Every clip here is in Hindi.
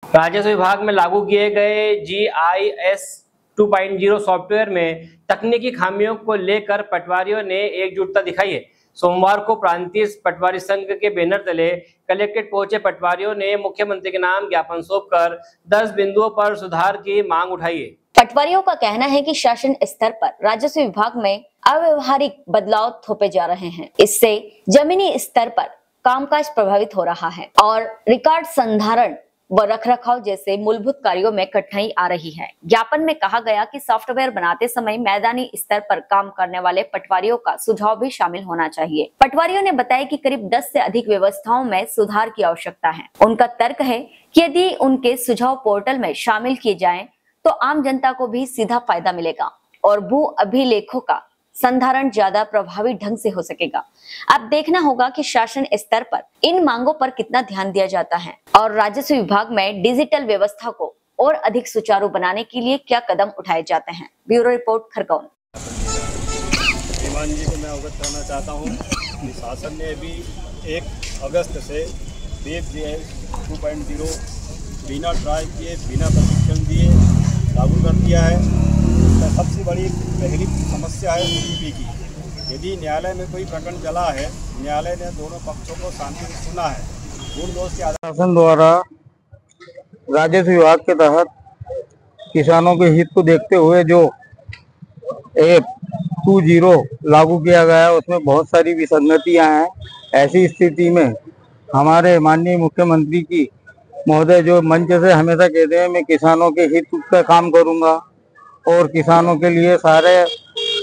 राजस्व विभाग में लागू किए गए GIS 2.0 सॉफ्टवेयर में तकनीकी खामियों को लेकर पटवारियों ने एकजुटता दिखाई है। सोमवार को प्रांतीय पटवारी संघ के बैनर तले कलेक्ट्रेट पहुंचे पटवारियों ने मुख्यमंत्री के नाम ज्ञापन सौंपकर 10 बिंदुओं पर सुधार की मांग उठाई है। पटवारियों का कहना है कि शासन स्तर पर राजस्व विभाग में अव्यवहारिक बदलाव थोपे जा रहे हैं। इससे जमीनी स्तर पर कामकाज प्रभावित हो रहा है और रिकॉर्ड संधारण व रखरखाव जैसे मूलभूत कार्यों में कठिनाई आ रही है। ज्ञापन में कहा गया कि सॉफ्टवेयर बनाते समय मैदानी स्तर पर काम करने वाले पटवारियों का सुझाव भी शामिल होना चाहिए। पटवारियों ने बताया कि करीब 10 से अधिक व्यवस्थाओं में सुधार की आवश्यकता है। उनका तर्क है कि यदि उनके सुझाव पोर्टल में शामिल किए जाएं, तो आम जनता को भी सीधा फायदा मिलेगा और भू अभिलेखों का संधारण ज्यादा प्रभावी ढंग से हो सकेगा। अब देखना होगा कि शासन स्तर पर इन मांगों पर कितना ध्यान दिया जाता है और राजस्व विभाग में डिजिटल व्यवस्था को और अधिक सुचारू बनाने के लिए क्या कदम उठाए जाते हैं। Bureau report, Khargone. श्रीमान जी को मैं अवगत करना चाहता हूँ कि शासन ने अभी 1 अगस्त से वेब GIS 2.0 बिना ट्राई किए, बिना प्रशिक्षण दिए लागू कर दिया है। इसका सबसे बड़ी पहली समस्या है OTP की। यदि न्यायालय में कोई प्रकरण चला है, न्यायालय ने दोनों पक्षों को शांति से सुना है, पूर्ण दोष के आधार शासन द्वारा राजस्व विभाग के तहत किसानों के हित को देखते हुए जो ऐप 2.0 लागू किया गया है, उसमें बहुत सारी विसंगतियां हैं। ऐसी स्थिति में हमारे माननीय मुख्यमंत्री की महोदय जो मंच से हमेशा कहते हैं मैं किसानों के हित पर काम करूंगा और किसानों के लिए सारे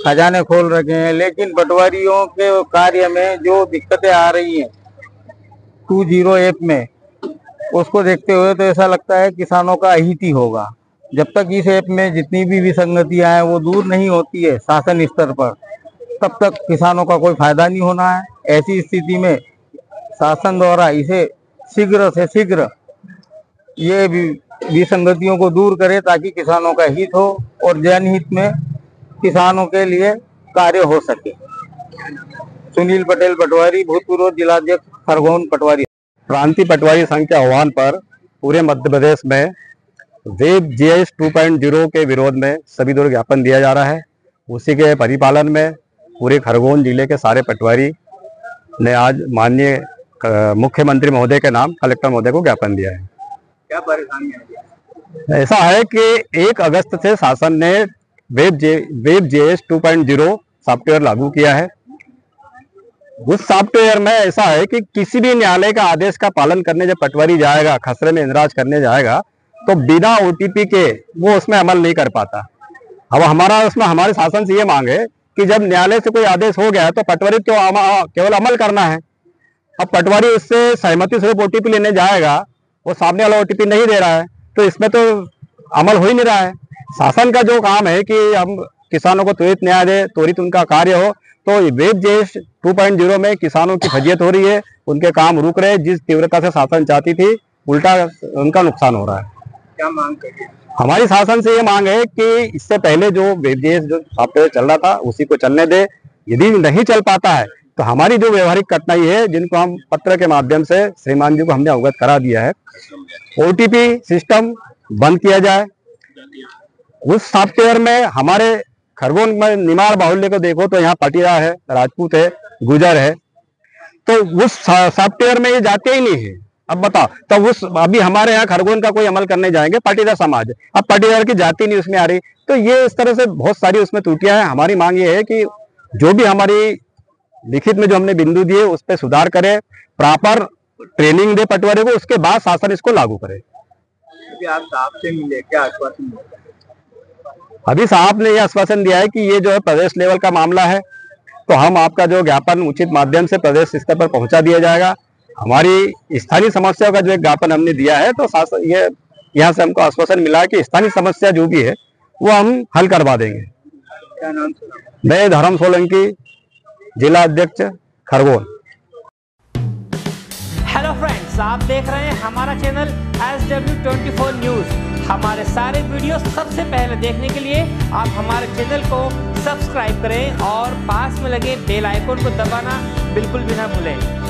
खजाने खोल रखे हैं, लेकिन पटवारियों के कार्य में जो दिक्कतें आ रही हैं 2.0 ऐप में, उसको देखते हुए तो ऐसा लगता है किसानों का अहित ही होगा। जब तक इस ऐप में जितनी भी विसंगतियां हैं वो दूर नहीं होती है शासन स्तर पर, तब तक किसानों का कोई फायदा नहीं होना है। ऐसी स्थिति में शासन द्वारा इसे शीघ्र से शीघ्र ये विसंगतियों को दूर करे ताकि किसानों का हित हो और जनहित में किसानों के लिए कार्य हो सके। सुनील पटेल पटवारी, भूतपूर्व जिलाध्यक्ष, खरगोन पटवारी। प्रांतीय पटवारी संघ के आह्वान पर पूरे मध्य प्रदेश में वेब GIS 2.0 के विरोध में सभी दो ज्ञापन दिया जा रहा है। उसी के परिपालन में पूरे खरगोन जिले के सारे पटवारी ने आज माननीय मुख्यमंत्री महोदय के नाम कलेक्टर महोदय को ज्ञापन दिया है। क्या परेशानी है? ऐसा है कि 1 अगस्त से शासन ने वेब GIS 2.0 सॉफ्टवेयर लागू किया है। उस सॉफ्टवेयर में ऐसा है कि किसी भी न्यायालय का आदेश का पालन करने जब पटवारी जाएगा, खसरे में इंदराज करने जाएगा, तो बिना OTP के वो उसमें अमल नहीं कर पाता। अब हमारे शासन से ये मांग है कि जब न्यायालय से कोई आदेश हो गया है तो पटवारी केवल अमल करना है। अब पटवारी उससे सहमति स्वरूप OTP लेने जाएगा, वो सामने वाला OTP नहीं दे रहा है, तो इसमें तो अमल हो ही नहीं रहा है। शासन का जो काम है कि हम किसानों को त्वरित न्याय दे, त्वरित उनका कार्य हो, तो वेब GIS 2.0 में किसानों की फजियत हो रही है, उनके काम रुक रहे। जिस तीव्रता से शासन चाहती थी, उल्टा उनका नुकसान हो रहा है। क्या मांग करिए? हमारी शासन से ये मांग है कि इससे पहले जो वेब GIS जो सॉफ्टवेयर चल रहा था उसी को चलने दे। यदि नहीं चल पाता है तो हमारी जो व्यवहारिक कठिनाई है, जिनको हम पत्र के माध्यम से श्रीमान जी को हमने अवगत करा दिया है, OTP सिस्टम बंद किया जाए। उस सॉफ्टवेयर में हमारे खरगोन में निमाड़ बाहुल्य को देखो तो यहाँ पाटीदार है, राजपूत है, गुजर है, तो उस सॉफ्टवेयर में ये जाते ही नहीं है। अब बताओ, तो अभी हमारे यहाँ खरगोन का कोई अमल करने जाएंगे, पाटीदार समाज, अब पाटीदार की जाति नहीं उसमें आ रही, तो ये इस तरह से बहुत सारी उसमें त्रुटियां हैं। हमारी मांग ये है कि जो भी हमारी लिखित में जो हमने बिंदु दिए उस पर सुधार करे, प्रॉपर ट्रेनिंग दे पटवारी को, उसके बाद शासन इसको लागू करे। आप साहब से मिले, क्या आश्वासन दिया? अभी साहब ने यह आश्वासन दिया है कि ये जो है प्रदेश लेवल का मामला है, तो हम आपका जो ज्ञापन उचित माध्यम से प्रदेश स्तर पर पहुंचा दिया जाएगा। हमारी स्थानीय समस्याओं का जो एक ज्ञापन हमने दिया है, तो ये यहाँ से हमको आश्वासन मिला है कि स्थानीय समस्या जो भी है वो हम हल करवा देंगे। क्या नाम? मैं धर्म सोलंकी, जिला अध्यक्ष, खरगोन। हेलो फ्रेंड्स, आप देख रहे हैं हमारा चैनल SW24 न्यूज। हमारे सारे वीडियो सबसे पहले देखने के लिए आप हमारे चैनल को सब्सक्राइब करें और पास में लगे बेल आइकन को दबाना बिल्कुल भी ना भूलें।